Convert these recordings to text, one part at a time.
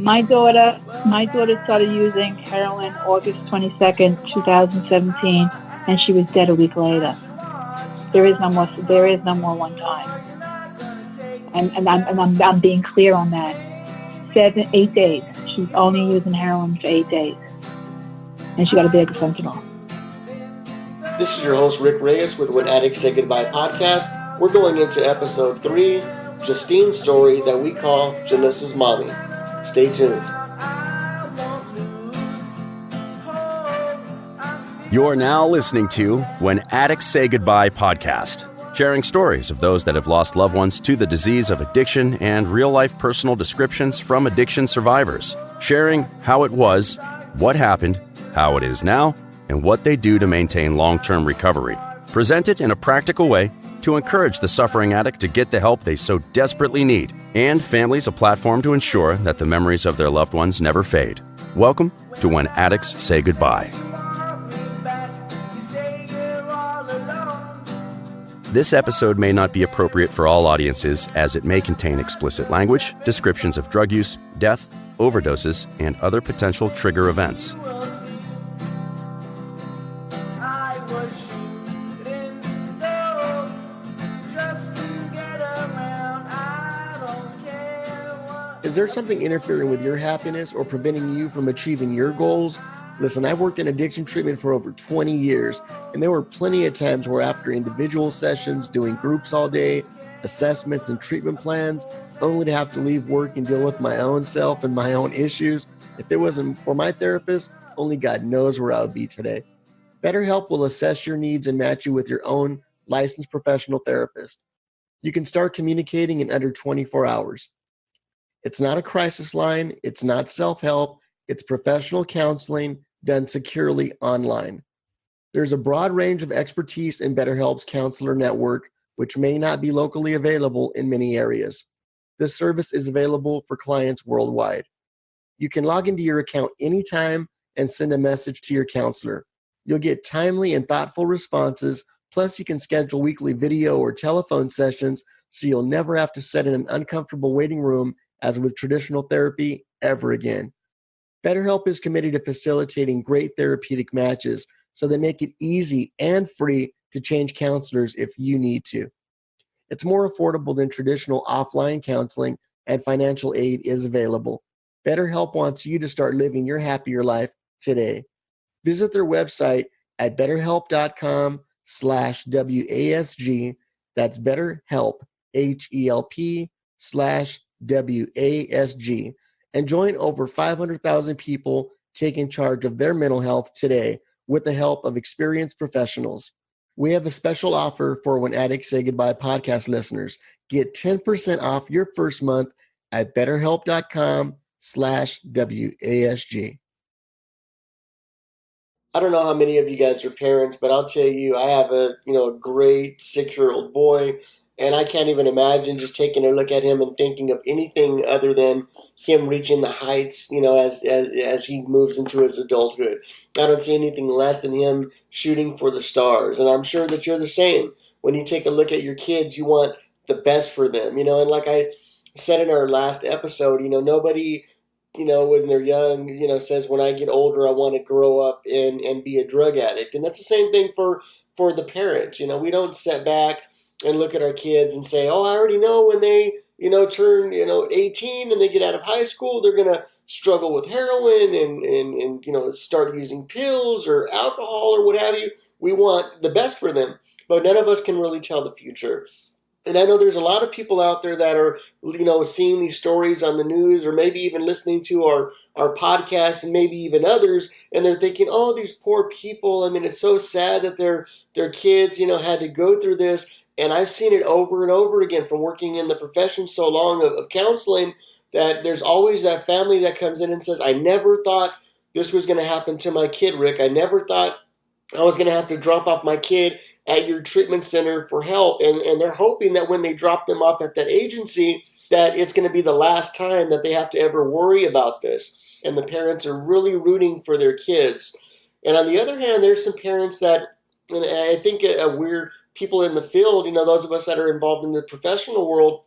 My daughter started using heroin August 22nd, 2017, and she was dead a week later. There is no more one time. And I'm being clear on that. 8 days. She was only using heroin for 8 days. And she got a bag of fentanyl. This is your host, Rick Reyes, with When Addicts Say Goodbye podcast. We're going into episode 3, Justine's story that we call Julissa's Mommy. Stay tuned. You're now listening to When Addicts Say Goodbye podcast, sharing stories of those that have lost loved ones to the disease of addiction and real-life personal descriptions from addiction survivors, sharing how it was, what happened, how it is now, and what they do to maintain long-term recovery. Presented in a practical way to encourage the suffering addict to get the help they so desperately need, and families a platform to ensure that the memories of their loved ones never fade. Welcome to When Addicts Say Goodbye. This episode may not be appropriate for all audiences as it may contain explicit language, descriptions of drug use, death, overdoses, and other potential trigger events. Is there something interfering with your happiness or preventing you from achieving your goals? Listen, I've worked in addiction treatment for over 20 years, and there were plenty of times where after individual sessions, doing groups all day, assessments and treatment plans, only to have to leave work and deal with my own self and my own issues. If it wasn't for my therapist, only God knows where I would be today. BetterHelp will assess your needs and match you with your own licensed professional therapist. You can start communicating in under 24 hours. It's not a crisis line. It's not self-help. It's professional counseling done securely online. There's a broad range of expertise in BetterHelp's counselor network, which may not be locally available in many areas. This service is available for clients worldwide. You can log into your account anytime and send a message to your counselor. You'll get timely and thoughtful responses, plus you can schedule weekly video or telephone sessions so you'll never have to sit in an uncomfortable waiting room as with traditional therapy ever again. BetterHelp is committed to facilitating great therapeutic matches, so they make it easy and free to change counselors if you need to. It's more affordable than traditional offline counseling, and financial aid is available. BetterHelp wants you to start living your happier life today. Visit their website at betterhelp.com/WASG. That's BetterHelp, HELP/WASG, and join over 500,000 people taking charge of their mental health today with the help of experienced professionals. We have a special offer for When Addicts Say Goodbye podcast listeners. Get 10% off your first month at betterhelp.com/WASG. I don't know how many of you guys are parents, but I'll tell you, I have a great 6-year-old boy. And I can't even imagine just taking a look at him and thinking of anything other than him reaching the heights, as he moves into his adulthood. I don't see anything less than him shooting for the stars. And I'm sure that you're the same. When you take a look at your kids, you want the best for them, and like I said in our last episode, nobody, when they're young, says when I get older, I want to grow up and be a drug addict. And that's the same thing for the parents. We don't sit back and look at our kids and say, oh, I already know when they, turn, 18 and they get out of high school, they're going to struggle with heroin and start using pills or alcohol or what have you. We want the best for them, but none of us can really tell the future. And I know there's a lot of people out there that are, seeing these stories on the news or maybe even listening to our podcast and maybe even others, and they're thinking, oh, these poor people. I mean, it's so sad that their kids, had to go through this. And I've seen it over and over again from working in the profession so long of counseling, that there's always that family that comes in and says, I never thought this was going to happen to my kid, Rick. I never thought I was going to have to drop off my kid at your treatment center for help. And they're hoping that when they drop them off at that agency, that it's going to be the last time that they have to ever worry about this. And the parents are really rooting for their kids. And on the other hand, there's some parents that, and I think we're people in the field, those of us that are involved in the professional world,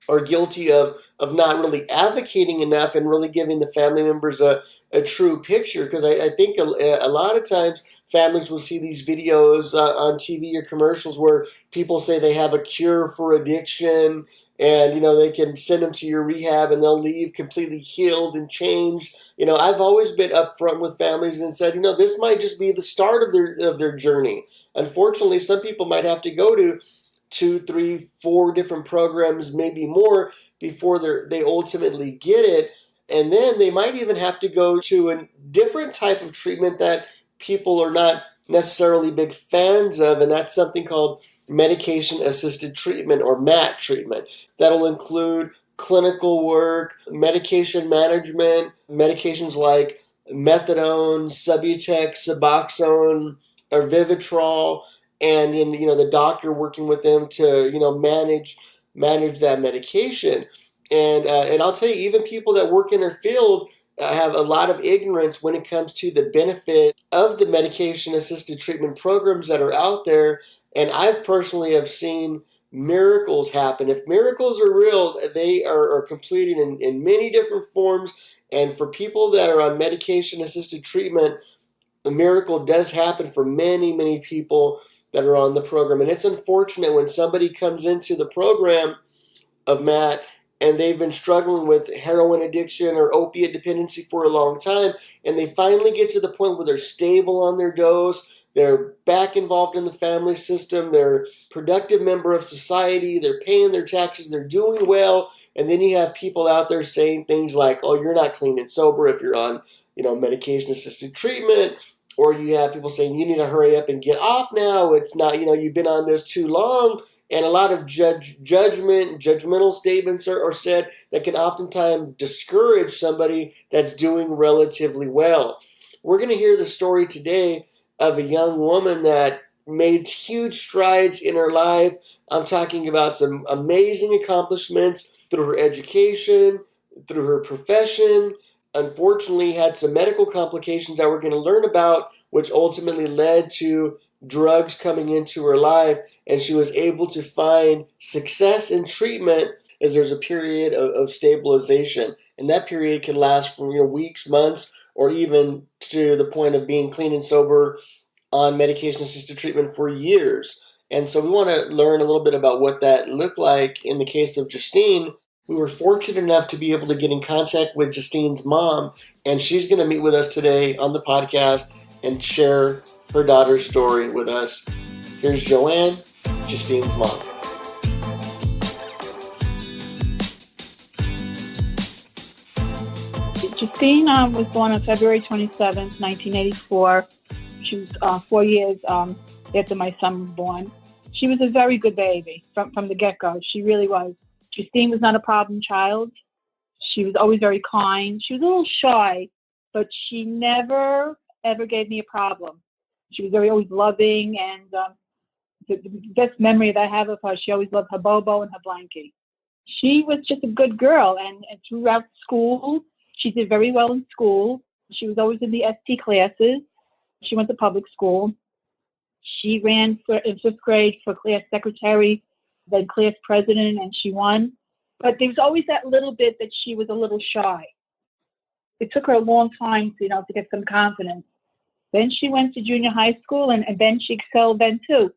are guilty of not really advocating enough and really giving the family members a true picture. Because I think a lot of times families will see these videos on TV or commercials where people say they have a cure for addiction, and they can send them to your rehab and they'll leave completely healed and changed. I've always been upfront with families and said, this might just be the start of their journey. Unfortunately, some people might have to go to 2, 3, 4 different programs, maybe more, before they ultimately get it. And then they might even have to go to a different type of treatment that people are not necessarily big fans of, and that's something called medication assisted treatment, or MAT treatment. That'll include clinical work, medication management, medications like methadone, Subutex, Suboxone, or Vivitrol, and in the doctor working with them to manage that medication. And I'll tell you, even people that work in their field have a lot of ignorance when it comes to the benefit of the medication assisted treatment programs that are out there. And I've personally have seen miracles happen. If miracles are real, they are completed in many different forms. And for people that are on medication assisted treatment, a miracle does happen for many, many people that are on the program. And it's unfortunate when somebody comes into the program of Matt and they've been struggling with heroin addiction or opiate dependency for a long time, and they finally get to the point where they're stable on their dose, they're back involved in the family system, they're a productive member of society, they're paying their taxes, they're doing well, and then you have people out there saying things like, oh, you're not clean and sober if you're on medication-assisted treatment. Or you have people saying, you need to hurry up and get off now. It's not, you've been on this too long. And a lot of judgmental statements are said that can oftentimes discourage somebody that's doing relatively well. We're going to hear the story today of a young woman that made huge strides in her life. I'm talking about some amazing accomplishments through her education, through her profession. Unfortunately, had some medical complications that we're going to learn about, which ultimately led to drugs coming into her life, and she was able to find success in treatment as there's a period of stabilization. And that period can last from weeks, months, or even to the point of being clean and sober on medication-assisted treatment for years. And so we want to learn a little bit about what that looked like in the case of Justine. We were fortunate enough to be able to get in contact with Justine's mom, and she's going to meet with us today on the podcast and share her daughter's story with us. Here's Joanne, Justine's mom. Justine was born on February 27th, 1984. She was 4 years after my son was born. She was a very good baby from the get-go. She really was. Justine was not a problem child. She was always very kind. She was a little shy, but she never, ever gave me a problem. She was always loving, and the best memory that I have of her, she always loved her Bobo and her blankie. She was just a good girl, and throughout school, she did very well in school. She was always in the ST classes. She went to public school. She ran in 5th grade for class secretary, then class president, and she won. But there was always that little bit that she was a little shy. It took her a long time to get some confidence. Then she went to junior high school, and then she excelled then too.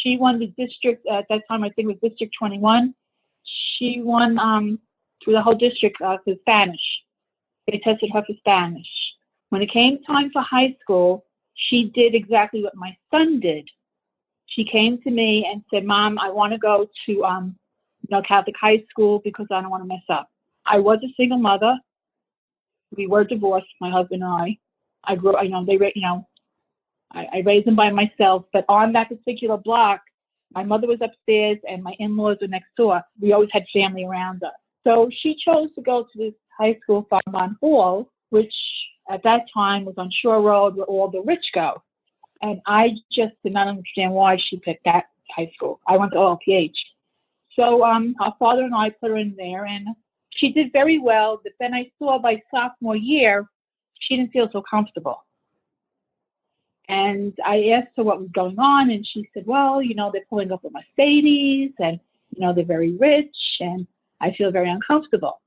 She won the district, at that time I think it was District 21. She won through the whole district for Spanish. They tested her for Spanish. When it came time for high school, she did exactly what my son did. She came to me and said, Mom, I want to go to Catholic high school because I don't want to mess up. I was a single mother. We were divorced, my husband and I. I grew, I raised them by myself. But on that particular block, my mother was upstairs and my in-laws were next door. We always had family around us. So she chose to go to this high school, Farmont Hall, which at that time was on Shore Road where all the rich go. And I just did not understand why she picked that high school. I went to OLPH. So our father and I put her in there, and she did very well. But then I saw by sophomore year, she didn't feel so comfortable. And I asked her what was going on, and she said, well, they're pulling up a Mercedes, and, they're very rich. And I feel very uncomfortable.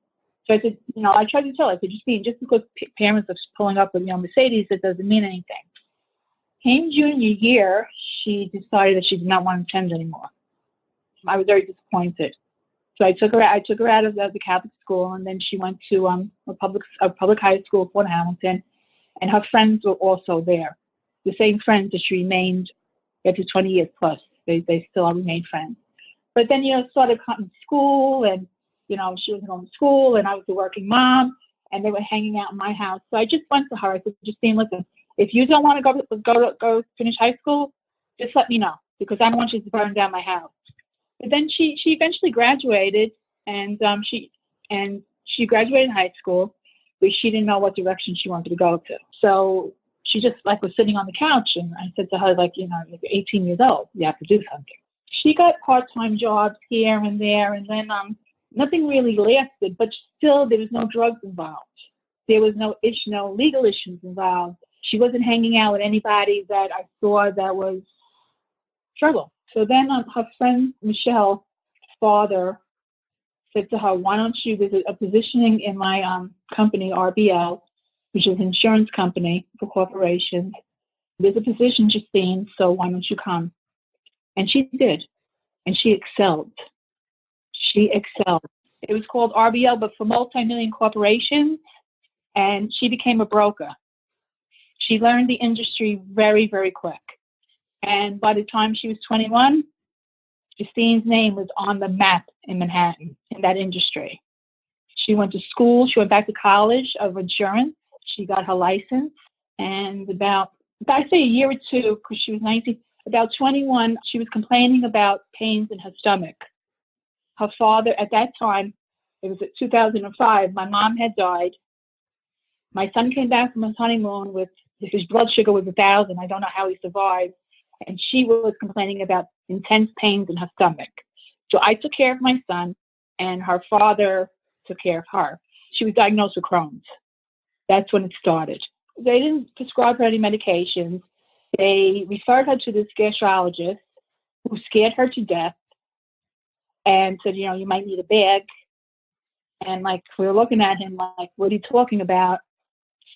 So I said, I tried to tell her, I said, Justine, just because parents are pulling up with, Mercedes, that doesn't mean anything. Came junior year, she decided that she did not want to attend anymore. I was very disappointed. So I took her out of the Catholic school, and then she went to a public high school, Fort Hamilton, and her friends were also there. The same friends that she remained after 20 years plus. They still remained friends. But then, started coming to school, and, she was going to school, and I was a working mom, and they were hanging out in my house. So I just went to her. I said, Justine, listen, if you don't want to go finish high school, just let me know, because I don't want you to burn down my house. But then she eventually graduated, and she graduated high school, but she didn't know what direction she wanted to go to. So she just was sitting on the couch, and I said to her, you're 18 years old, you have to do something. She got part-time jobs here and there, and then nothing really lasted, but still there was no drugs involved. There was no legal issues involved. She wasn't hanging out with anybody that I saw that was trouble. So then her friend Michelle's father said to her, why don't you, there's a positioning in my company, RBL, which is an insurance company for corporations. There's a position, Justine, so why don't you come? And she did. And she excelled. It was called RBL, but for multi-million corporations. And she became a broker. She learned the industry very, very quick. And by the time she was 21, Justine's name was on the map in Manhattan in that industry. She went to school. She went back to college of insurance. She got her license. And about I'd say a year or two, because she was 19, about 21, she was complaining about pains in her stomach. Her father, at that time, it was 2005, my mom had died. My son came back from his honeymoon with his blood sugar was 1,000. I don't know how he survived. And she was complaining about intense pains in her stomach. So I took care of my son, and her father took care of her. She was diagnosed with Crohn's. That's when it started. They didn't prescribe her any medications. They referred her to this gastrologist who scared her to death and said, you might need a bag. And we were looking at him what are you talking about?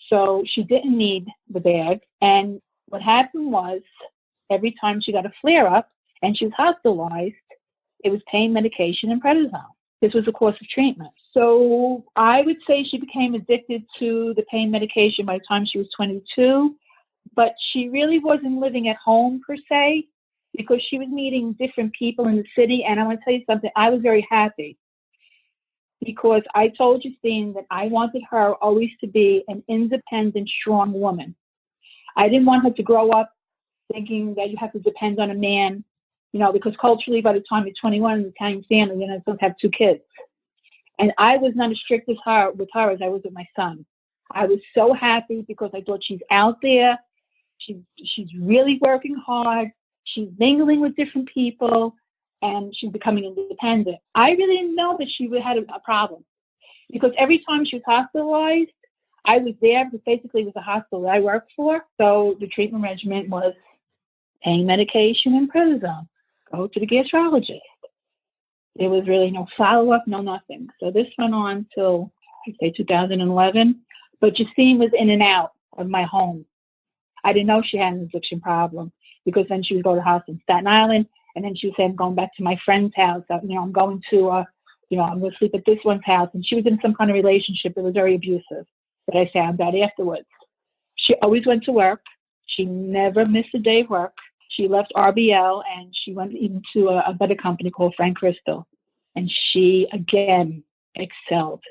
So she didn't need the bag. And what happened was, every time she got a flare-up and she was hospitalized, it was pain medication and prednisone. This was a course of treatment. So I would say she became addicted to the pain medication by the time she was 22, but she really wasn't living at home per se, because she was meeting different people in the city. And I want to tell you something, I was very happy, because I told Justine that I wanted her always to be an independent, strong woman. I didn't want her to grow up thinking that you have to depend on a man, because culturally, by the time you're 21 in the Italian family, you're supposed to have 2 kids. And I was not as strict with her as I was with my son. I was so happy, because I thought she's out there. She's really working hard. She's mingling with different people, and she's becoming independent. I really didn't know that she had a problem, because every time she was hospitalized, I was there, because basically it was a hospital that I worked for. So the treatment regimen was pain medication and prednisone. Go to the gastrologist. There was really no follow-up, no nothing. So this went on till, I'd say, 2011. But Justine was in and out of my home. I didn't know she had an addiction problem, because then she would go to the house in Staten Island, and then she would say, I'm going back to my friend's house. I'm going to, I'm going to sleep at this one's house. And she was in some kind of relationship that was very abusive, that I found out afterwards. She always went to work. She never missed a day of work. She left RBL, and she went even to a better company called Frank Crystal. And she, again, excelled.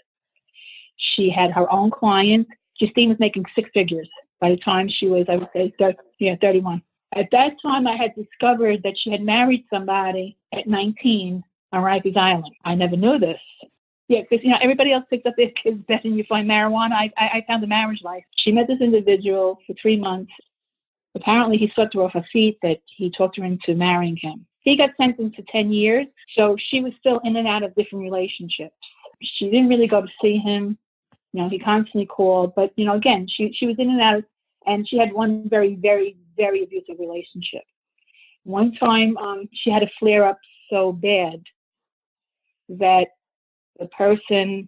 She had her own clients. Justine was making 6 figures by the time she was, I would say, 31. At that time, I had discovered that she had married somebody at 19 on Rikers Island. I never knew this. Yeah, because, everybody else picks up their kids' bed and you find marijuana. I found the marriage life. She met this individual for 3 months. Apparently, he swept her off her feet that he talked her into marrying him. He got sentenced to 10 years, so she was still in and out of different relationships. She didn't really go to see him. He constantly called. But, again, she was in and out, and she had one very, very, very abusive relationship. One time, she had a flare-up so bad that the person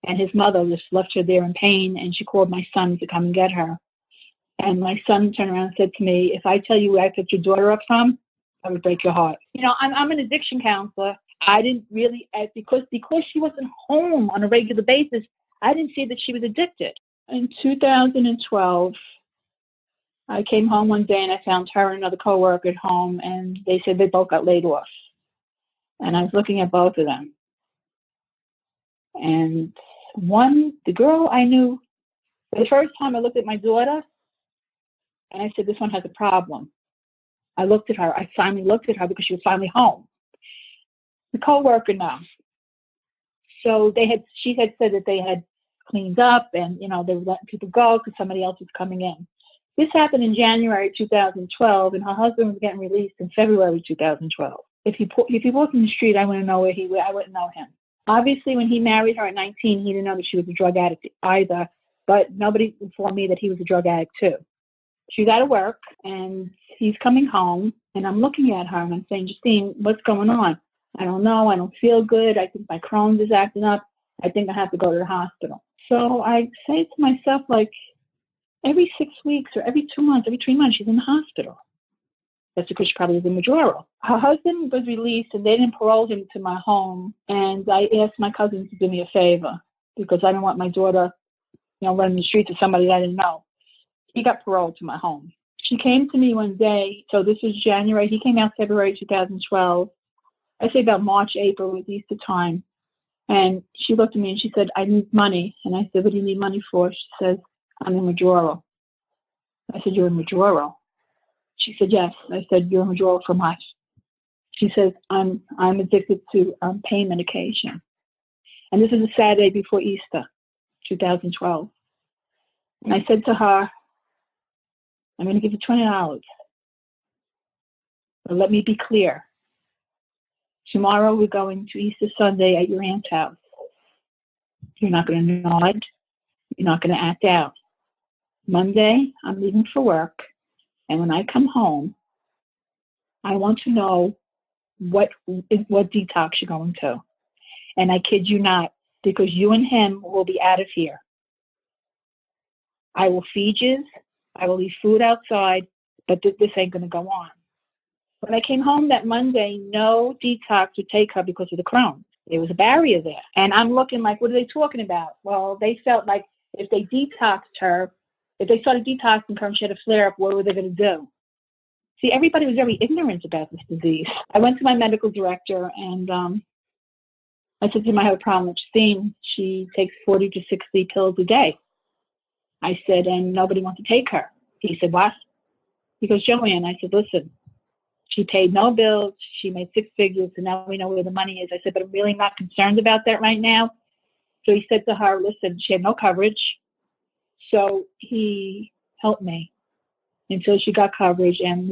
and his mother just left her there in pain, and she called my son to come and get her. And my son turned around and said to me, if I tell you where I picked your daughter up from, I would break your heart. I'm an addiction counselor. I didn't really, because she wasn't home on a regular basis, I didn't see that she was addicted. In 2012, I came home one day and I found her and another coworker at home, and they said they both got laid off. And I was looking at both of them. And the girl I knew, for the first time I looked at my daughter, and I said, this one has a problem. I finally looked at her because she was finally home. The coworker now. So she had said that they had cleaned up and, they were letting people go because somebody else was coming in. This happened in January 2012, and her husband was getting released in February 2012. If he walked in the street, I wouldn't know I wouldn't know him. Obviously, when he married her at 19, he didn't know that she was a drug addict either, but nobody informed me that he was a drug addict too. She's out of work, and he's coming home, and I'm looking at her, and I'm saying, Justine, what's going on? I don't know. I don't feel good. I think my Crohn's is acting up. I think I have to go to the hospital. So I say to myself, like, every 6 weeks or every 2 months, every 3 months, she's in the hospital. That's because she probably was in withdrawal. Her husband was released, and they didn't parole him to my home. And I asked my cousin to do me a favor because I didn't want my daughter, running the streets with somebody I didn't know. He got paroled to my home. She came to me one day. So this was January. He came out February 2012. I say about March, April was Easter time. And she looked at me and she said, I need money. And I said, what do you need money for? She says, I'm in withdrawal. I said, you're in withdrawal? She said, yes. I said, you're in withdrawal from what? She says, I'm addicted to pain medication. And this is a Saturday before Easter, 2012. And I said to her, I'm going to give you $20. But let me be clear. Tomorrow we're going to Easter Sunday at your aunt's house. You're not going to nod. You're not going to act out. Monday, I'm leaving for work. And when I come home, I want to know what detox you're going to. And I kid you not, because you and him will be out of here. I will feed you. I will leave food outside, but this ain't going to go on. When I came home that Monday, no detox would take her because of the Crohn's. There was a barrier there. And I'm looking like, what are they talking about? Well, they felt like if they detoxed her, if they started detoxing her and she had a flare-up, what were they going to do? See, everybody was very ignorant about this disease. I went to my medical director and I said to him, I have a problem with Justine. She takes 40 to 60 pills a day. I said, and nobody wants to take her. He said, what? He goes, Joanne. I said, listen, she paid no bills. She made 6 figures, and now we know where the money is. I said, but I'm really not concerned about that right now. So he said to her, listen, she had no coverage. So he helped me until she got coverage. And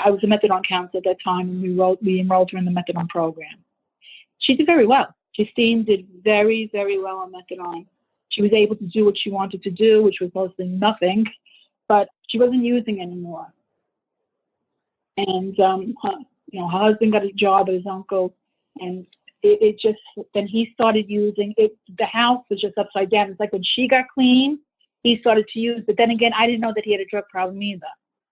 I was a methadone counselor at that time, and we enrolled her in the methadone program. She did very well. Justine did very, very well on methadone. She was able to do what she wanted to do, which was mostly nothing, but she wasn't using anymore. And her husband got a job at his uncle, and it just, then he started using it. The house was just upside down. It's like when she got clean, he started to use, but then again, I didn't know that he had a drug problem either.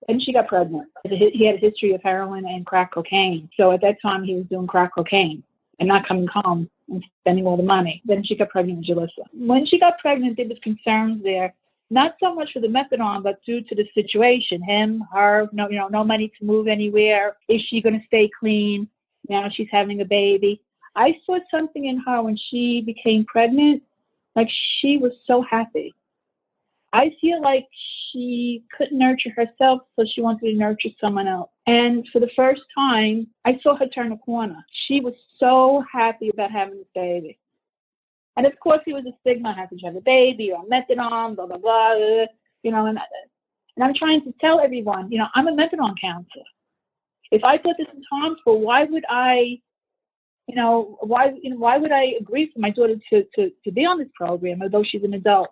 And she got pregnant. He had a history of heroin and crack cocaine. So at that time, he was doing crack cocaine and not coming home and spending all the money. Then she got pregnant with Julissa. When she got pregnant, there was concerns there, not so much for the methadone, but due to the situation. Him, her, no money to move anywhere. Is she going to stay clean? Now she's having a baby. I saw something in her when she became pregnant, like she was so happy. I feel like she couldn't nurture herself, so she wanted to nurture someone else. And for the first time, I saw her turn a corner. She was so happy about having this baby. And of course, it was a stigma, how could you have a baby, or methadone, blah, blah, blah, and I'm trying to tell everyone, I'm a methadone counselor. If I put this in harmful, why would I, why would I agree for my daughter to be on this program, although she's an adult?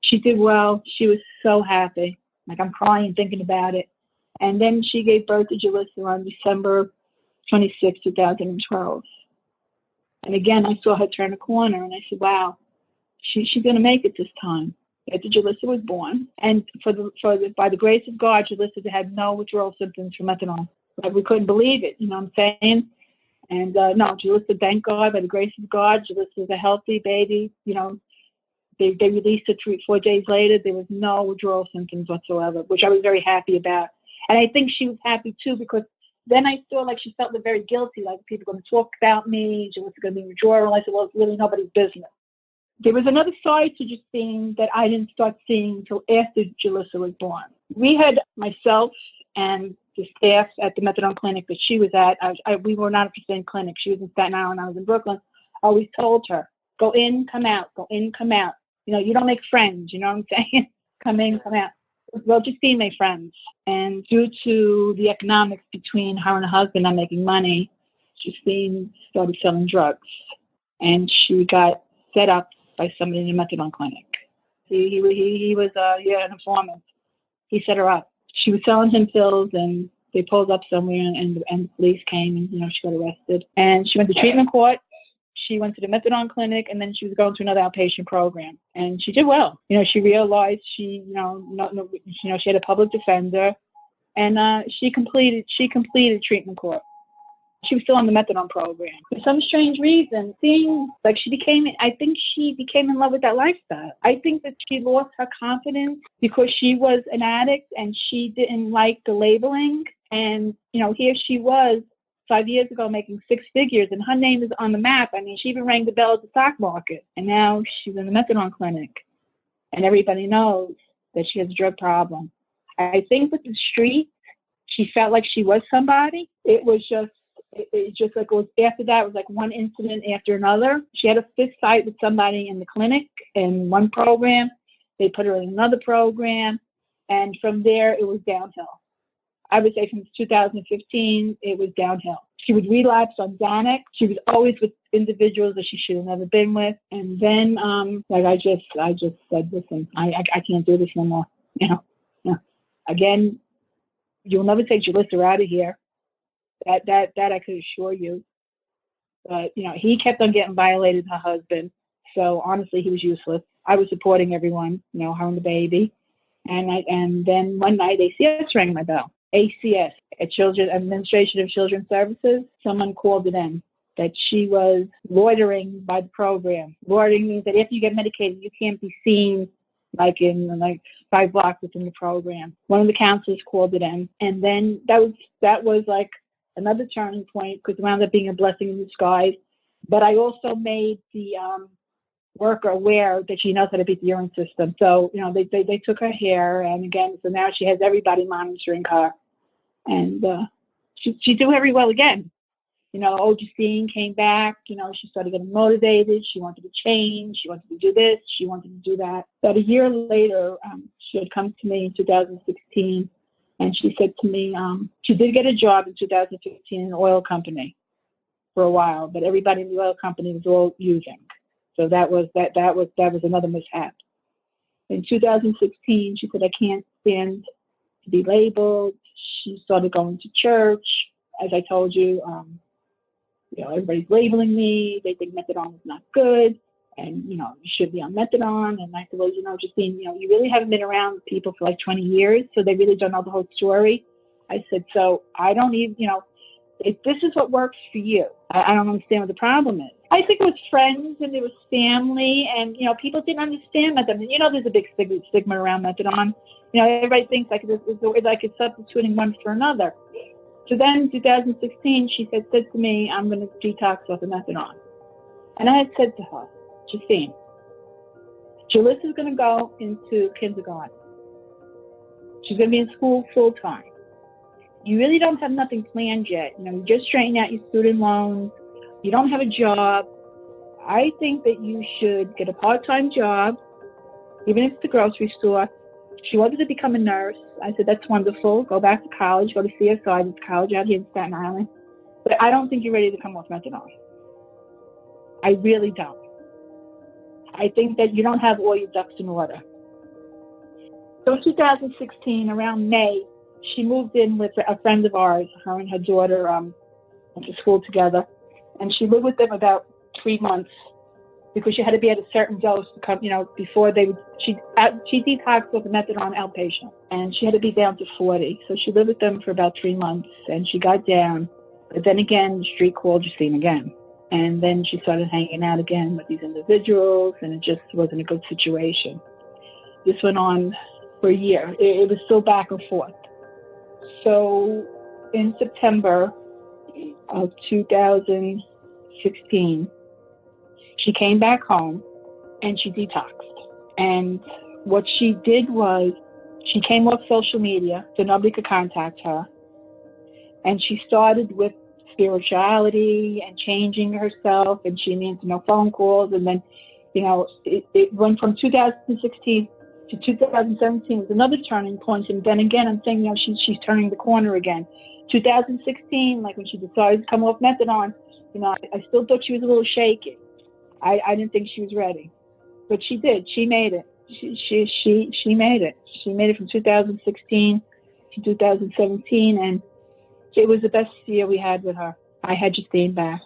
She did well. She was so happy. Like, I'm crying thinking about it. And then she gave birth to Julissa on December 26, 2012. And again, I saw her turn a corner, and I said, wow, she's going to make it this time. After Julissa was born, and by the grace of God, Julissa had no withdrawal symptoms from methadone. Like, we couldn't believe it, you know what I'm saying? And no, Julissa, thank God, by the grace of God, Julissa's a healthy baby. You know, they released her 3-4 days later. There was no withdrawal symptoms whatsoever, which I was very happy about. And I think she was happy too, because then I saw like she felt very guilty, like people are going to talk about me, Julissa's going to be withdrawal. I said, well, it's really nobody's business. There was another side to Justine that I didn't start seeing until after Julissa was born. We had myself and the staff at the methadone clinic that she was at. We were not at the same clinic. She was in Staten Island. I was in Brooklyn. I always told her, go in, come out, go in, come out. You know, you don't make friends. You know what I'm saying? Come in, come out. Well, Justine made friends. And due to the economics between her and her husband not making money, Justine started selling drugs. And she got set up by somebody in the methadone clinic. He was an informant. He set her up. She was selling him pills, and they pulled up somewhere, and the police came, and, you know, she got arrested. And she went to treatment court. She went to the methadone clinic, and then she was going to another outpatient program. And she did well. You know, she realized she had a public defender, and she completed treatment court. She was still on the methadone program. For some strange reason, I think she became in love with that lifestyle. I think that she lost her confidence because she was an addict and she didn't like the labeling. And, you know, here she was 5 years ago making 6 figures, and her name is on the map. I mean, she even rang the bell at the stock market. And now she's in the methadone clinic, and everybody knows that she has a drug problem. I think with the street, she felt like she was somebody. It was just like it was after that, it was like one incident after another. She had a fist fight with somebody in the clinic in one program. They put her in another program. And from there, it was downhill. I would say from 2015, it was downhill. She would relapse on Xanax. She was always with individuals that she should have never been with. And then, I just said, listen, I can't do this no more. You know. Again, you'll never take Julissa out of here. That I could assure you. But, you know, he kept on getting violated, her husband. So honestly, he was useless. I was supporting everyone, you know, her and the baby. And then one night ACS rang my bell. ACS, Administration of Children's Services. Someone called it in that she was loitering by the program. Loitering means that after you get medicated, you can't be seen like in 5 blocks within the program. One of the counselors called it in. And then that was like another turning point, because it wound up being a blessing in disguise. But I also made the worker aware that she knows how to beat the urine system. So, you know, they took her hair, and again, so now she has everybody monitoring her. And she did very well again. You know, Justine came back, you know, she started getting motivated. She wanted to change. She wanted to do this. She wanted to do that. But a year later, she had come to me in 2016, and she said to me, she did get a job in 2015 in an oil company for a while, but everybody in the oil company was all using. So that was another mishap. In 2016, she said, I can't stand to be labeled. She started going to church. As I told you, you know, everybody's labeling me. They think methadone is not good, and, you know, you should be on methadone. And I said, well, you know, Justine, you know, you really haven't been around people for like 20 years, so they really don't know the whole story. I said, so I don't even, you know, if this is what works for you, I don't understand what the problem is. I think it was friends and it was family, and, you know, people didn't understand methadone. You know, there's a big stigma around methadone. You know, everybody thinks like it's substituting one for another. So then in 2016, she said to me, I'm going to detox off of methadone. And I had said to her, Justine, Julissa's going to go into kindergarten. She's going to be in school full time. You really don't have nothing planned yet. You know, you just straighten out your student loans. You don't have a job. I think that you should get a part-time job, even if it's the grocery store. She wanted to become a nurse. I said, that's wonderful. Go back to college. Go to CSI. There's college out here in Staten Island. But I don't think you're ready to come off methadone. I really don't. I think that you don't have all your ducks in order. So in 2016, around May, she moved in with a friend of ours. Her and her daughter went to school together. And she lived with them about 3 months because she had to be at a certain dose to come, before they would, she detoxed with the methadone outpatient, and she had to be down to 40. So she lived with them for about 3 months, and she got down. But then again, the street called Justine again. And then she started hanging out again with these individuals, and it just wasn't a good situation. This went on for a year. It was still back and forth. So in September of 2016, she came back home and she detoxed. And what she did was she came off social media so nobody could contact her. And she started with spirituality and changing herself, and she answered no phone calls. And then, it went from 2016 to 2017 was another turning point. And then again, I'm saying, she's turning the corner again. 2016, like when she decided to come off methadone, I still thought she was a little shaky. I didn't think she was ready, but she did. She made it. She made it. She made it from 2016 to 2017, and it was the best year we had with her. I had Justine back.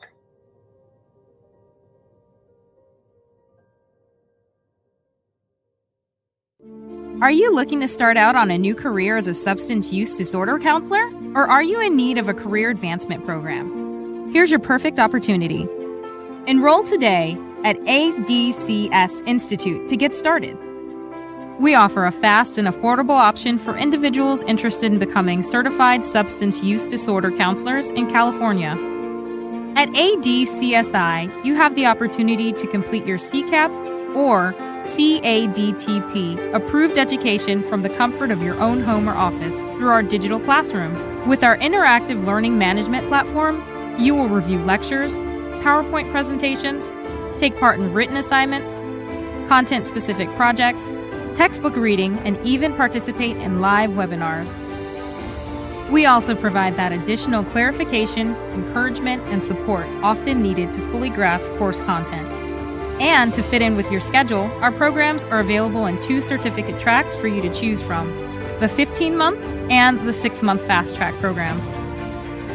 Are you looking to start out on a new career as a substance use disorder counselor? Or are you in need of a career advancement program? Here's your perfect opportunity. Enroll today at ADCS Institute to get started. We offer a fast and affordable option for individuals interested in becoming certified substance use disorder counselors in California. At ADCSI, you have the opportunity to complete your CCAP or CADTP approved education from the comfort of your own home or office through our digital classroom. With our interactive learning management platform, you will review lectures, PowerPoint presentations, take part in written assignments, content-specific projects, textbook reading, and even participate in live webinars. We also provide that additional clarification, encouragement, and support often needed to fully grasp course content. And to fit in with your schedule, our programs are available in 2 certificate tracks for you to choose from, the 15-month and the 6-month fast track programs.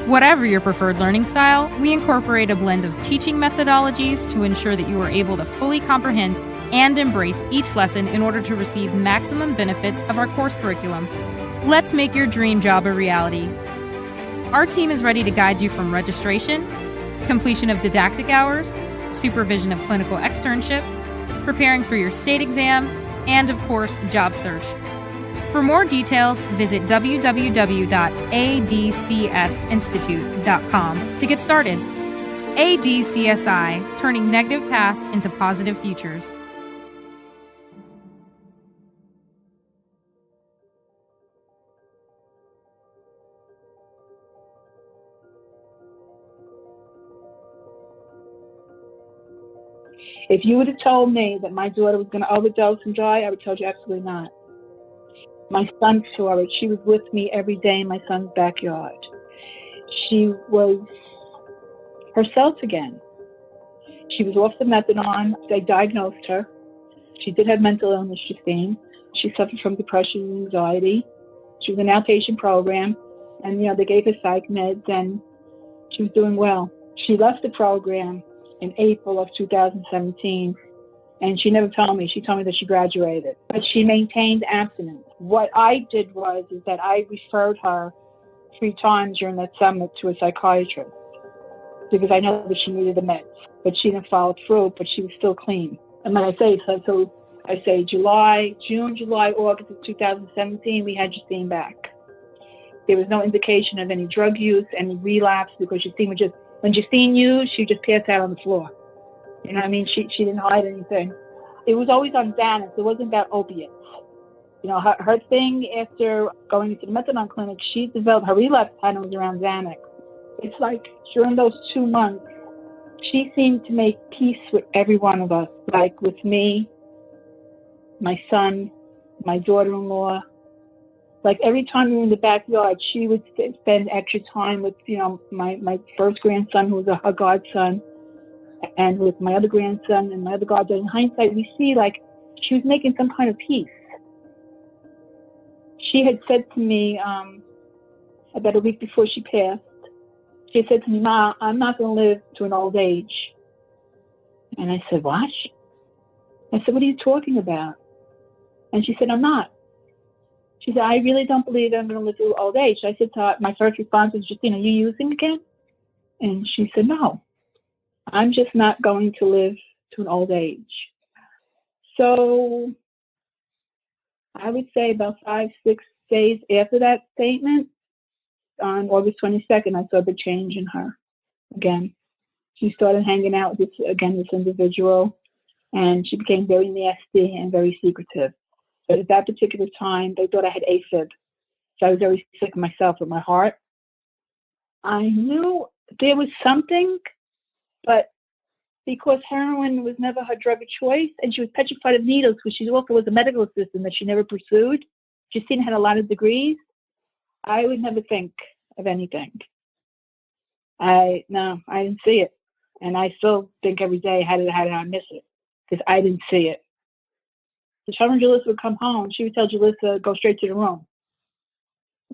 Whatever your preferred learning style, we incorporate a blend of teaching methodologies to ensure that you are able to fully comprehend and embrace each lesson in order to receive maximum benefits of our course curriculum. Let's make your dream job a reality. Our team is ready to guide you from registration, completion of didactic hours, supervision of clinical externship, preparing for your state exam, and of course, job search. For more details, visit www.adcsinstitute.com to get started. ADCSI, turning negative past into positive futures. If you would have told me that my daughter was going to overdose and die, I would tell you absolutely not. My son saw it. She was with me every day in my son's backyard. She was herself again. She was off the methadone. They diagnosed her. She did have mental illness, Justine. She suffered from depression and anxiety. She was in an outpatient program, and they gave her psych meds, and she was doing well. She left the program in April of 2017, and she never told me. She told me that she graduated, but she maintained abstinence. What I did is that I referred her 3 times during that summit to a psychiatrist because I know that she needed the meds, but she didn't follow through, but she was still clean. And when I say June, July, August of 2017, we had Justine back. There was no indication of any drug use, any relapse, because Justine when Justine used, she just passed out on the floor. You know what I mean? She didn't hide anything. It was always on Xanax. It wasn't about opiates. Her thing after going into the methadone clinic, she developed her relapse pattern was around Xanax. It's like during those 2 months, she seemed to make peace with every one of us, like with me, my son, my daughter-in-law. Like every time we were in the backyard, she would spend extra time with, my first grandson, who was her godson, and with my other grandson and my other godson. In hindsight, we see like she was making some kind of peace. She had said to me about a week before she passed, she said to me, "Ma, I'm not going to live to an old age. And I said, what? I said, what are you talking about? And she said, I'm not. She said, I really don't believe I'm going to live through old age. I said to her, my first response was, Justine, are you using again? And she said, no, I'm just not going to live to an old age. So I would say about 5-6 days after that statement, on August 22nd, I saw the change in her again. She started hanging out with this individual, and she became very nasty and very secretive. But at that particular time, they thought I had AFib. So I was very sick myself with my heart. I knew there was something, but because heroin was never her drug of choice, and she was petrified of needles, because she also was a medical assistant that she never pursued. Justine had a lot of degrees. I would never think of anything. I didn't see it. And I still think every day, how did I miss it? Because I didn't see it. So her and Julissa would come home. She would tell Julissa, go straight to the room.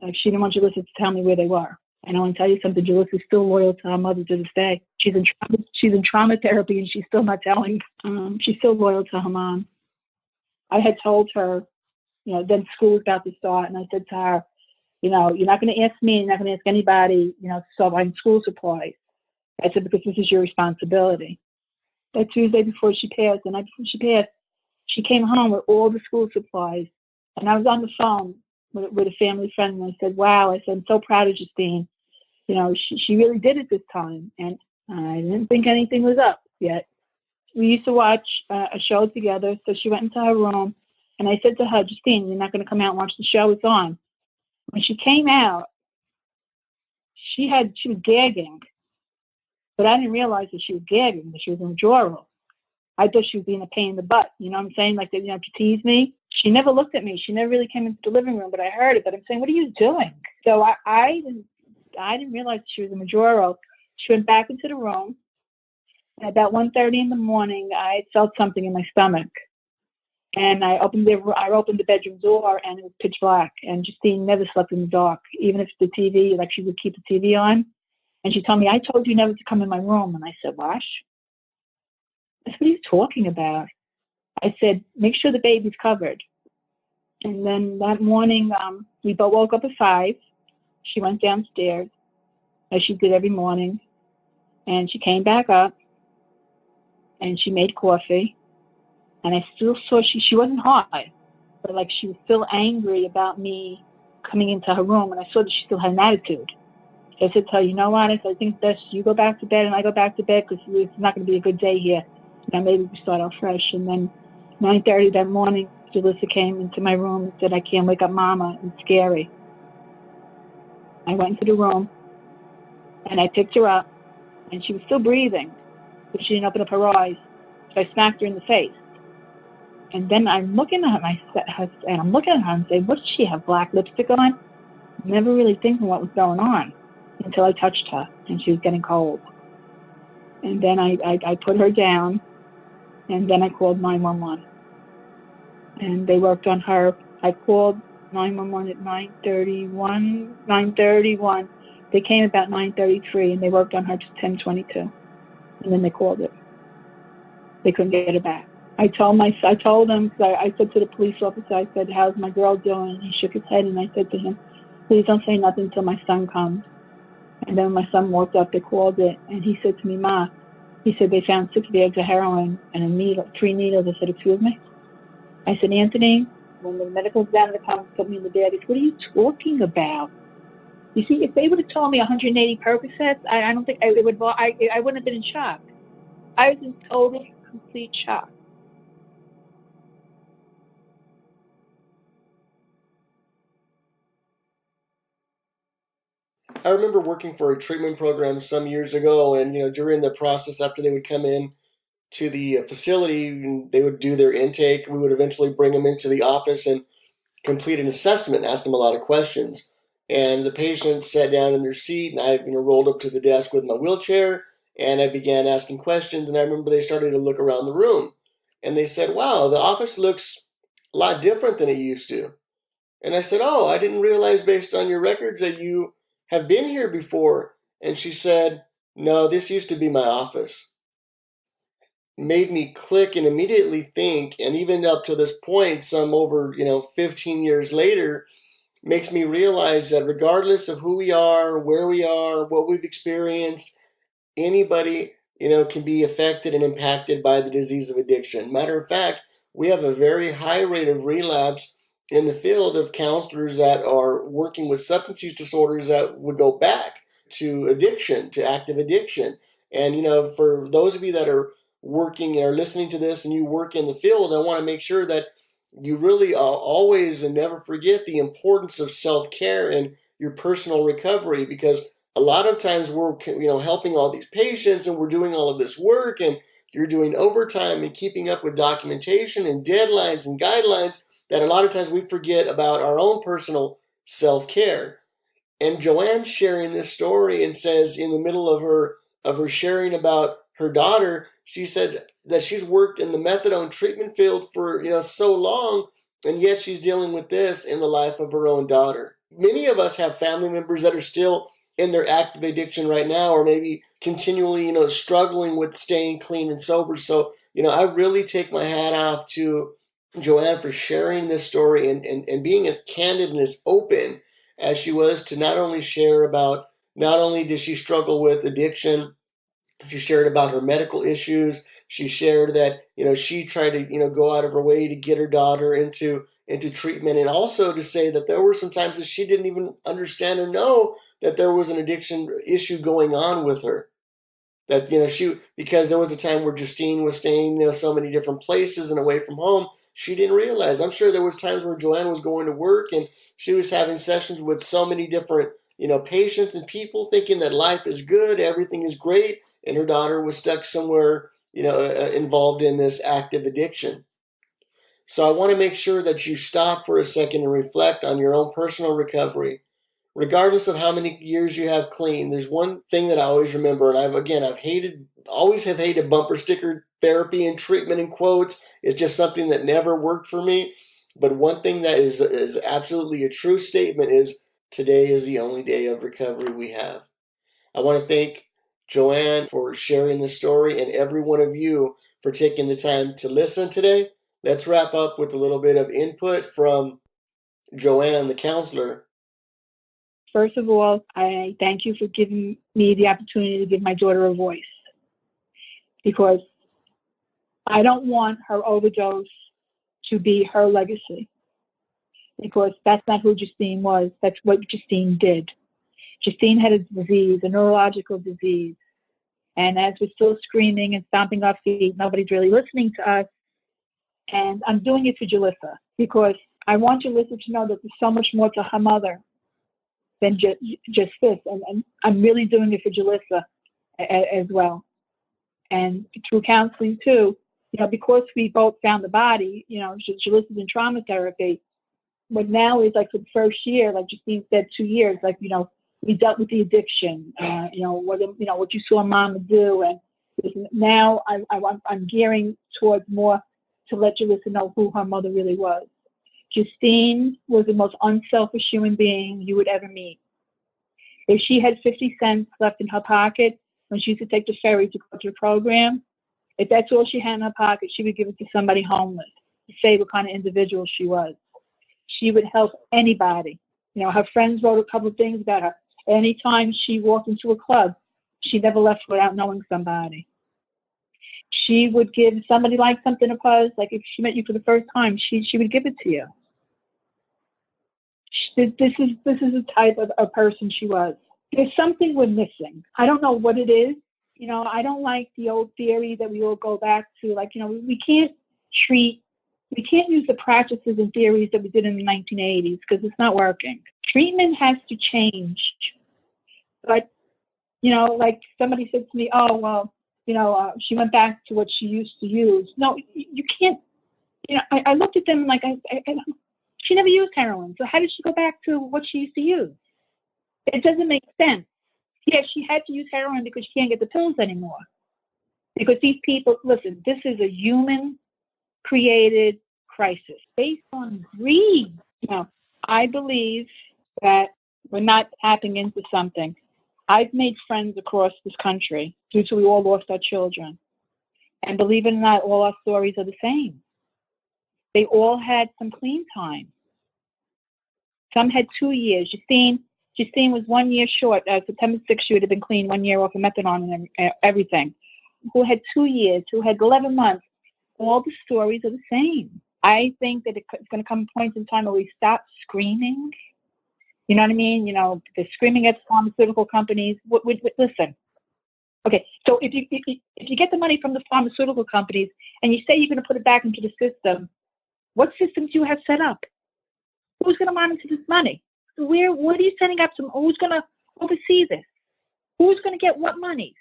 Like, she didn't want Julissa to tell me where they were. And I want to tell you something, Julissa's still loyal to her mother to this day. She's in trauma therapy, and she's still not telling. She's still loyal to her mom. I had told her, then school was about to start, and I said to her, you're not going to ask me, you're not going to ask anybody, to start buying school supplies. I said, because this is your responsibility. That Tuesday before she passed, the night before she passed, she came home with all the school supplies. And I was on the phone with a family friend, and I said, wow, I said, I'm so proud of Justine. She really did it this time. And I didn't think anything was up yet. We used to watch a show together, so she went into her room, and I said to her, Justine, you're not going to come out and watch the show, it's on. When she came out, she was gagging, but I didn't realize that she was gagging, that she was in withdrawal. I thought she was being a pain in the butt, you know what I'm saying? Like, to tease me. She never looked at me. She never really came into the living room, but I heard it. But I'm saying, what are you doing? So I didn't realize she was in withdrawal. She went back into the room. At about 1:30 in the morning, I felt something in my stomach. And I opened the bedroom door, and it was pitch black. And Justine never slept in the dark, even if the TV, like, she would keep the TV on. And she told me, I told you never to come in my room. And I said, what? I said, what are you talking about? I said, make sure the baby's covered. And then that morning, we both woke up at 5. She went downstairs, as she did every morning. And she came back up, and she made coffee. And I still saw she wasn't high, but like, she was still angry about me coming into her room. And I saw that she still had an attitude. So I said to her, you know what? I said, I think best you go back to bed and I go back to bed, because it's not going to be a good day here. Maybe we start out fresh. And then 9:30 that morning, Julissa came into my room and said, I can't wake up Mama. It's scary. I went into the room, and I picked her up, and she was still breathing, but she didn't open up her eyes. So I smacked her in the face. And then I'm looking at her, and I'm looking at her and saying, what does she have, black lipstick on? Never really thinking what was going on until I touched her, and she was getting cold. And then I put her down, and then I called 911. And they worked on her. I called 911 at 9:31. They came about 9:33, and they worked on her to 10:22. And then they called it. They couldn't get her back. I told them, I said to the police officer, I said, how's my girl doing? He shook his head, and I said to him, please don't say nothing until my son comes. And then when my son walked up, they called it, and he said to me, Ma, he said, they found 6 bags of heroin and 3 needles. I said, excuse me? I said, Anthony, when the medical examiner comes to put me in the bed, he said, what are you talking about? You see, if they would have told me 180 Percocets, I don't think I wouldn't have been in shock. I was in total, complete shock. I remember working for a treatment program some years ago, and during the process, after they would come in to the facility, they would do their intake. We would eventually bring them into the office and complete an assessment, ask them a lot of questions. And the patients sat down in their seat, and I rolled up to the desk with my wheelchair, and I began asking questions. And I remember they started to look around the room, and they said, wow, the office looks a lot different than it used to. And I said, oh, I didn't realize based on your records that you have been here before. And she said, no, this used to be my office. made me click and immediately think, and even up to this point, some over, 15 years later, makes me realize that regardless of who we are, where we are, what we've experienced, anybody, can be affected and impacted by the disease of addiction. Matter of fact, we have a very high rate of relapse in the field of counselors that are working with substance use disorders that would go back to addiction, to active addiction. And, for those of you that are working and are listening to this and you work in the field, I want to make sure that you really always and never forget the importance of self-care and your personal recovery, because a lot of times we're helping all these patients and we're doing all of this work and you're doing overtime and keeping up with documentation and deadlines and guidelines that a lot of times we forget about our own personal self-care. And Joanne's sharing this story and says in the middle of her sharing about her daughter, she said that she's worked in the methadone treatment field for so long, and yet she's dealing with this in the life of her own daughter. Many of us have family members that are still in their active addiction right now, or maybe continually struggling with staying clean and sober. So I really take my hat off to Joanne for sharing this story and being as candid and as open as she was to not only share about, not only did she struggle with addiction, she shared about her medical issues. She shared that, she tried to, go out of her way to get her daughter into treatment, and also to say that there were some times that she didn't even understand or know that there was an addiction issue going on with her. That, because there was a time where Justine was staying, so many different places and away from home, she didn't realize. I'm sure there was times where Joanne was going to work and she was having sessions with so many different, patients and people, thinking that life is good, everything is great, and her daughter was stuck somewhere, involved in this active addiction. So I want to make sure that you stop for a second and reflect on your own personal recovery. Regardless of how many years you have clean, there's one thing that I always remember, and always have hated bumper sticker therapy and treatment and quotes. It's just something that never worked for me. But one thing that is absolutely a true statement is today is the only day of recovery we have. I want to thank Joanne for sharing the story and every one of you for taking the time to listen today. Let's wrap up with a little bit of input from Joanne, the counselor. First of all, I thank you for giving me the opportunity to give my daughter a voice, because I don't want her overdose to be her legacy, because that's not who Justine was. That's what Justine did. Justine had a disease, a neurological disease. And as we're still screaming and stomping our feet, nobody's really listening to us. And I'm doing it for Julissa, because I want Julissa to know that there's so much more to her mother than just this. And I'm really doing it for Julissa as well. And through counseling too, because we both found the body, Julissa's in trauma therapy. But now is like for the first year, like Justine said, 2 years, like, we dealt with the addiction, what you saw Mama do. And now I'm gearing towards more to let Julissa know who her mother really was. Justine was the most unselfish human being you would ever meet. If she had 50 cents left in her pocket when she used to take the ferry to go to the program, if that's all she had in her pocket, she would give it to somebody homeless to say what kind of individual she was. She would help anybody. Her friends wrote a couple of things about her. Anytime she walked into a club, she never left without knowing somebody. She would give somebody like something of hers, like if she met you for the first time, she would give it to you. This is the type of a person she was. There's something we're missing. I don't know what it is. I don't like the old theory that we all go back to. Like, we can't use the practices and theories that we did in the 1980s because it's not working. Treatment has to change. But, like somebody said to me, oh, well, she went back to what she used to use. No, you can't. I looked at them like, she never used heroin. So how did she go back to what she used to use? It doesn't make sense. Yeah, she had to use heroin because she can't get the pills anymore. Because these people, listen, this is a human-created crisis based on greed. I believe that we're not tapping into something. I've made friends across this country due to we all lost our children. And believe it or not, all our stories are the same. They all had some clean time. Some had 2 years. Justine was 1 year short. September 6th, she would have been clean 1 year off of methadone and everything. Who had 2 years, who had 11 months. All the stories are the same. I think that it's going to come points in time where we stop screaming. You know what I mean? You know, they're screaming at pharmaceutical companies. Listen. Okay, so if you get the money from the pharmaceutical companies and you say you're going to put it back into the system, what systems do you have set up? Who's going to monitor this money? What are you setting up? Who's going to oversee this? Who's going to get what monies?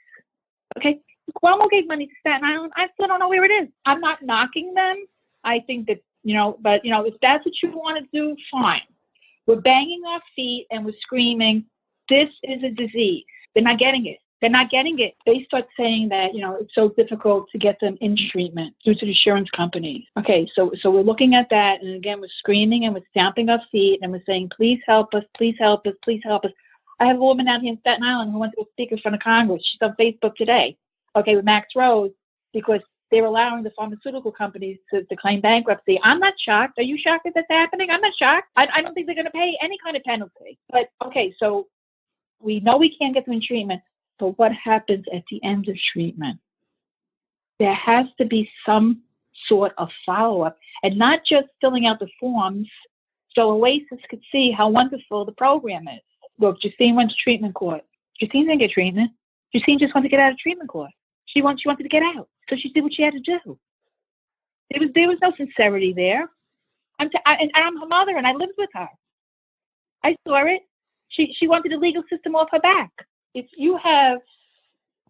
Okay, Cuomo gave money to Staten Island. I still don't know where it is. I'm not knocking them. I think that, but if that's what you want to do, fine. We're banging our feet and we're screaming, this is a disease. They're not getting it. They're not getting it. They start saying that, it's so difficult to get them in treatment due to the insurance companies. Okay, so we're looking at that, and again, we're screaming and we're stamping our feet and we're saying, please help us, please help us, please help us. I have a woman out here in Staten Island who went to go speak in front of Congress. She's on Facebook today, okay, with Max Rose, because they're allowing the pharmaceutical companies to claim bankruptcy. I'm not shocked. Are you shocked that that's happening? I'm not shocked. I don't think they're going to pay any kind of penalty. But, okay, so we know we can't get them in treatment. But what happens at the end of treatment? There has to be some sort of follow-up, and not just filling out the forms so Oasis could see how wonderful the program is. Look, Justine went to treatment court. Justine didn't get treatment. Justine just wanted to get out of treatment court. She wanted to get out, so she did what she had to do. There was no sincerity there. I'm her mother, and I lived with her. I saw it. She wanted the legal system off her back. If you have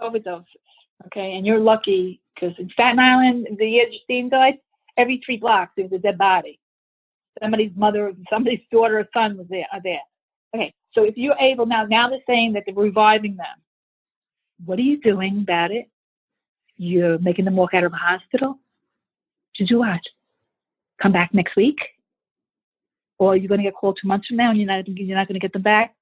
overdoses, okay, and you're lucky, because in Staten Island, the year Justine died, every 3 blocks there was a dead body. Somebody's mother, somebody's daughter or son was there. Okay, so if you're able now they're saying that they're reviving them. What are you doing about it? You're making them walk out of the hospital? To do what? Come back next week? Or you're going to get called 2 months from now and you're not going to get them back?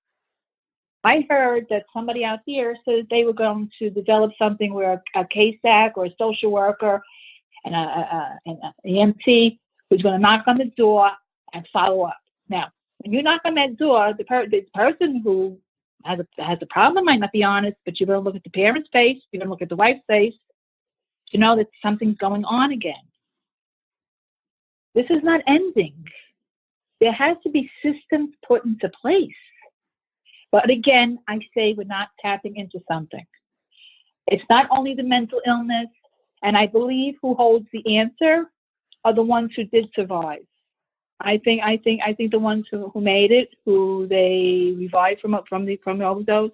I heard that somebody out here said they were going to develop something where a CASAC or a social worker and an EMT who's going to knock on the door and follow up. Now, when you knock on that door, the person who has a problem might not be honest, but you're going to look at the parent's face, you're going to look at the wife's face, to know that something's going on again. This is not ending. There has to be systems put into place. But again, I say we're not tapping into something. It's not only the mental illness, and I believe who holds the answer are the ones who did survive. I think the ones who made it, who they revived from the overdose,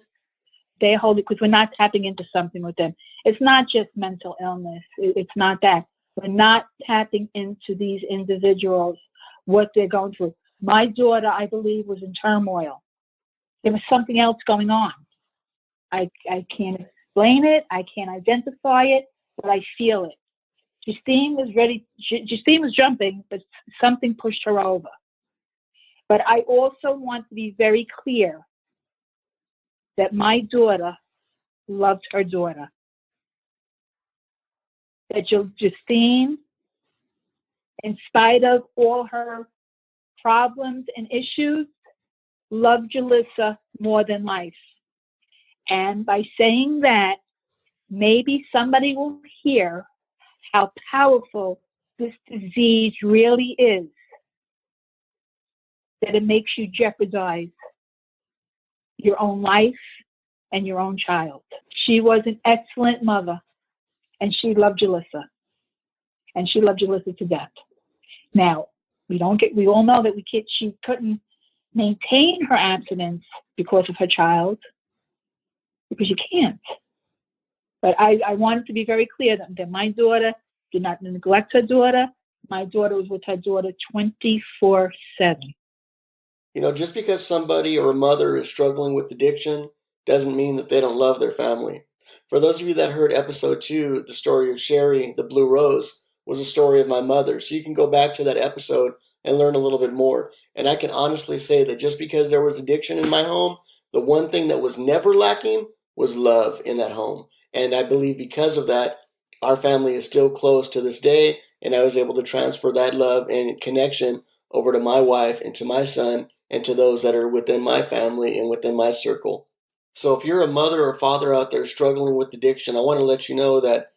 they hold it, because we're not tapping into something with them. It's not just mental illness. It's not that. We're not tapping into these individuals, what they're going through. My daughter, I believe, was in turmoil. There was something else going on. I can't explain it. I can't identify it, but I feel it. Justine was ready. Justine was jumping, but something pushed her over. But I also want to be very clear that my daughter loved her daughter. That Justine, in spite of all her problems and issues, loved Julissa more than life. And by saying that, maybe somebody will hear how powerful this disease really is, that it makes you jeopardize your own life and your own child. She was an excellent mother, and she loved Julissa. And she loved Julissa to death. Now, we all know that she couldn't maintain her abstinence because of her child, because you can't. But I wanted to be very clear that my daughter did not neglect her daughter. My daughter was with her daughter 24/7. Just because somebody or a mother is struggling with addiction doesn't mean that they don't love their family. For those of you that heard episode 2, the story of Sherry, the Blue Rose, was a story of my mother. So you can go back to that episode and learn a little bit more. And I can honestly say that just because there was addiction in my home, the one thing that was never lacking was love in that home. And I believe because of that, our family is still close to this day, and I was able to transfer that love and connection over to my wife and to my son and to those that are within my family and within my circle. So if you're a mother or father out there struggling with addiction, I want to let you know that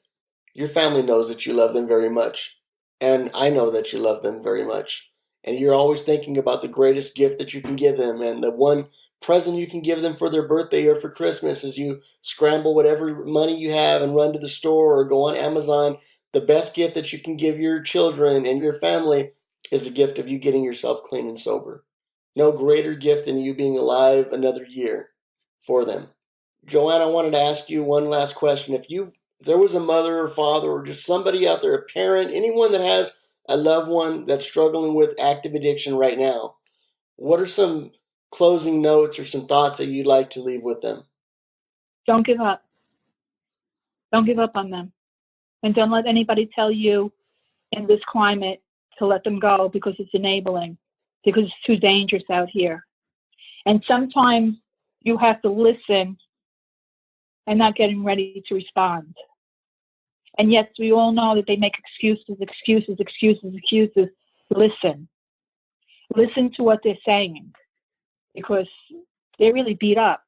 your family knows that you love them very much. And I know that you love them very much. And you're always thinking about the greatest gift that you can give them. And the one present you can give them for their birthday or for Christmas as you scramble whatever money you have and run to the store or go on Amazon. The best gift that you can give your children and your family is a gift of you getting yourself clean and sober. No greater gift than you being alive another year for them. Joanne, I wanted to ask you one last question. If there was a mother or father or just somebody out there, a parent, anyone that has a loved one that's struggling with active addiction right now, what are some closing notes or some thoughts that you'd like to leave with them? Don't give up. Don't give up on them. And don't let anybody tell you in this climate to let them go because it's enabling, because it's too dangerous out here. And sometimes you have to listen and not getting ready to respond. And yes, we all know that they make excuses. Listen. Listen to what they're saying because they're really beat up.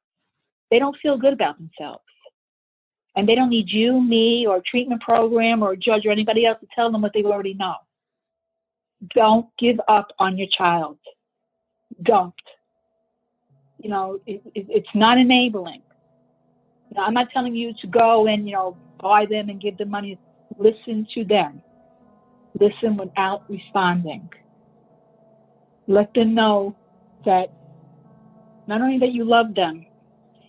They don't feel good about themselves. And they don't need you, me, or a treatment program or a judge or anybody else to tell them what they already know. Don't give up on your child. Don't. It's not enabling. I'm not telling you to go and, buy them and give them money. Listen to them. Listen without responding. Let them know that not only that you love them,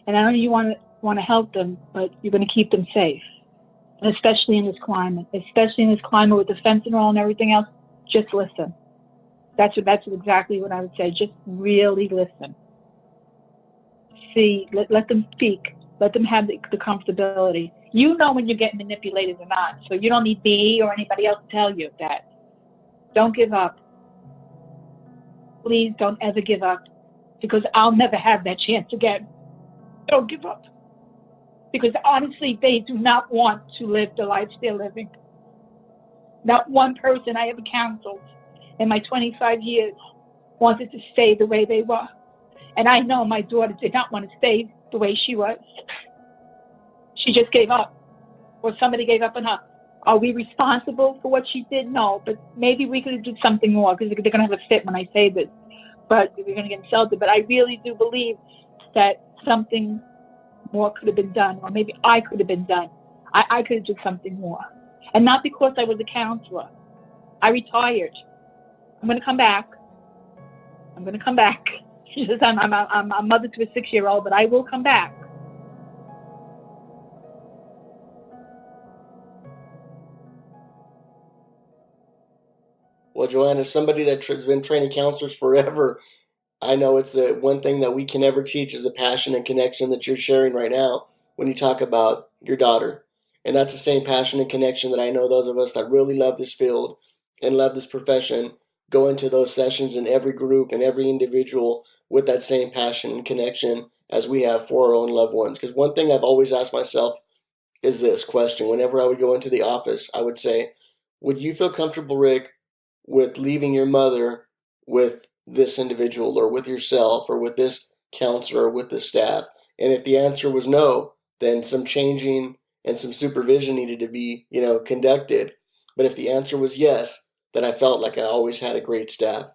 and not only you want to help them, but you're going to keep them safe. And especially in this climate with the fentanyl and everything else, just listen. That's exactly what I would say. Just really listen. See, let them speak. Let them have the comfortability. You know when you're getting manipulated or not, so you don't need me or anybody else to tell you that. Don't give up. Please don't ever give up, because I'll never have that chance again. Don't give up. Because honestly, they do not want to live the life they're living. Not one person I ever counseled in my 25 years wanted to stay the way they were. And I know my daughter did not want to stay the way she was. She just gave up, or somebody gave up on her. Are we responsible for what she did? No, but maybe we could have done something more, because they're going to have a fit when I say this, but we're going to get insulted. But I really do believe that something more could have been done, or maybe I could have been done. I could have done something more. And not because I was a counselor. I retired. I'm going to come back. She says I'm a mother to a 6-year-old, but I will come back. Well, Joanne, as somebody that's been training counselors forever, I know it's the one thing that we can never teach is the passion and connection that you're sharing right now when you talk about your daughter. And that's the same passion and connection that I know those of us that really love this field and love this profession go into those sessions in every group and every individual with that same passion and connection as we have for our own loved ones. Because one thing I've always asked myself is this question. Whenever I would go into the office, I would say, would you feel comfortable, Rick, with leaving your mother with this individual or with yourself or with this counselor or with the staff? And if the answer was no, then some changing and some supervision needed to be, conducted. But if the answer was yes, then I felt like I always had a great staff.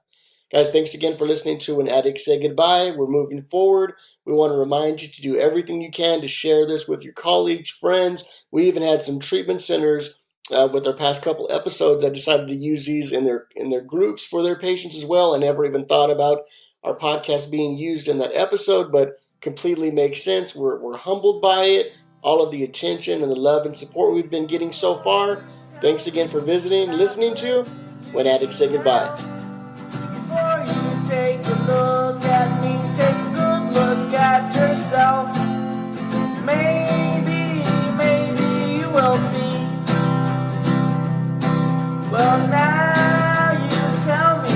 Guys, thanks again for listening to When Addicts Say Goodbye. We're moving forward. We want to remind you to do everything you can to share this with your colleagues, friends. We even had some treatment centers with our past couple episodes that decided to use these in their groups for their patients as well. I never even thought about our podcast being used in that episode, but completely makes sense. We're humbled by it, all of the attention and the love and support we've been getting so far. Thanks again for listening to When Addicts Say Goodbye. Before you take a look at me, take a good look at yourself. Maybe you will see. Well, now you tell me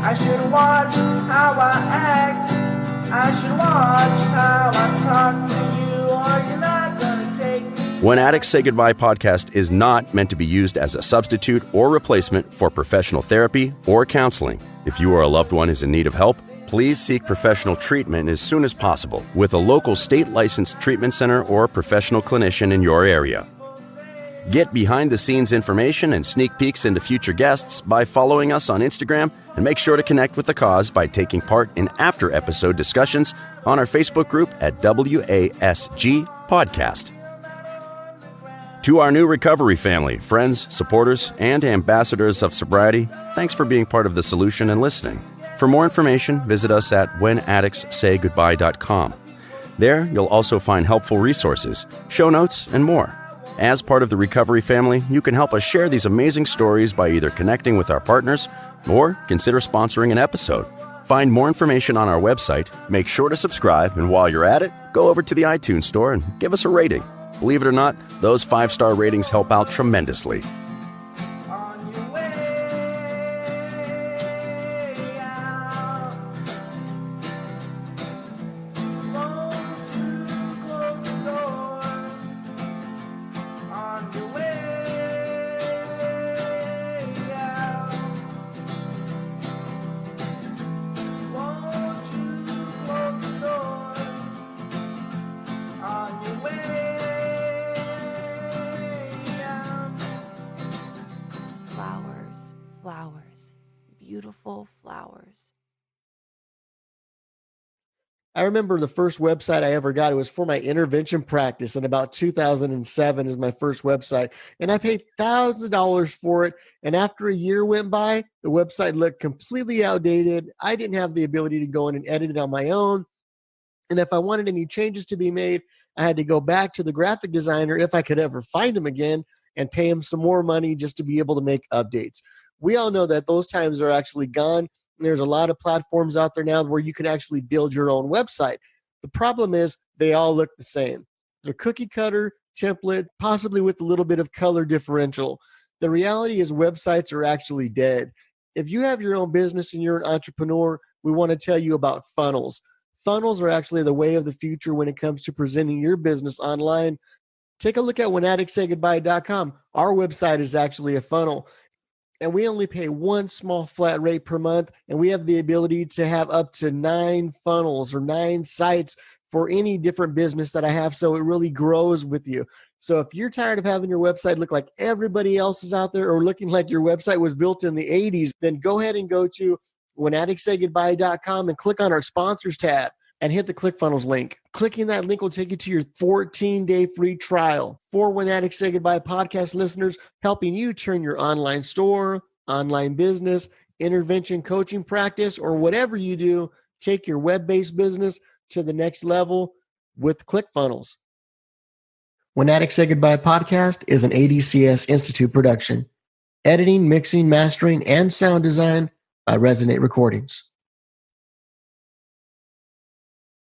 I should watch how I act. I should watch how I talk to you, or you're not gonna take me. When Addicts Say Goodbye podcast is not meant to be used as a substitute or replacement for professional therapy or counseling. If you or a loved one is in need of help, please seek professional treatment as soon as possible with a local state-licensed treatment center or professional clinician in your area. Get behind-the-scenes information and sneak peeks into future guests by following us on Instagram, and make sure to connect with the cause by taking part in after-episode discussions on our Facebook group at WASG Podcast. To our new recovery family, friends, supporters, and ambassadors of sobriety, thanks for being part of the solution and listening. For more information, visit us at whenaddictssaygoodbye.com. There, you'll also find helpful resources, show notes, and more. As part of the recovery family, you can help us share these amazing stories by either connecting with our partners or consider sponsoring an episode. Find more information on our website, make sure to subscribe, and while you're at it, go over to the iTunes store and give us a rating. Believe it or not, those 5-star ratings help out tremendously. On your way out. Won't you close the door? On your way out. Won't you close the door? On your way out. Flowers, flowers, beautiful flowers. I remember the first website I ever got, it was for my intervention practice, in about 2007 is my first website. And I paid thousands of dollars for it. And after a year went by, the website looked completely outdated. I didn't have the ability to go in and edit it on my own. And if I wanted any changes to be made, I had to go back to the graphic designer, if I could ever find him again, and pay him some more money just to be able to make updates. We all know that those times are actually gone. There's a lot of platforms out there now where you can actually build your own website. The problem is they all look the same. They're cookie cutter, template, possibly with a little bit of color differential. The reality is websites are actually dead. If you have your own business and you're an entrepreneur, we want to tell you about funnels. Funnels are actually the way of the future when it comes to presenting your business online. Take a look at whenaddictssaygoodbye.com. Our website is actually a funnel, and we only pay one small flat rate per month, and we have the ability to have up to 9 funnels or 9 sites for any different business that I have, so it really grows with you. So if you're tired of having your website look like everybody else's out there, or looking like your website was built in the 80s, then go ahead and go to whenaddictssaygoodbye.com and click on our sponsors tab and hit the ClickFunnels link. Clicking that link will take you to your 14-day free trial for When Addicts Say Goodbye podcast listeners, helping you turn your online store, online business, intervention coaching practice, or whatever you do, take your web-based business to the next level with ClickFunnels. When Addicts Say Goodbye podcast is an ADCS Institute production. Editing, mixing, mastering, and sound design by Resonate Recordings.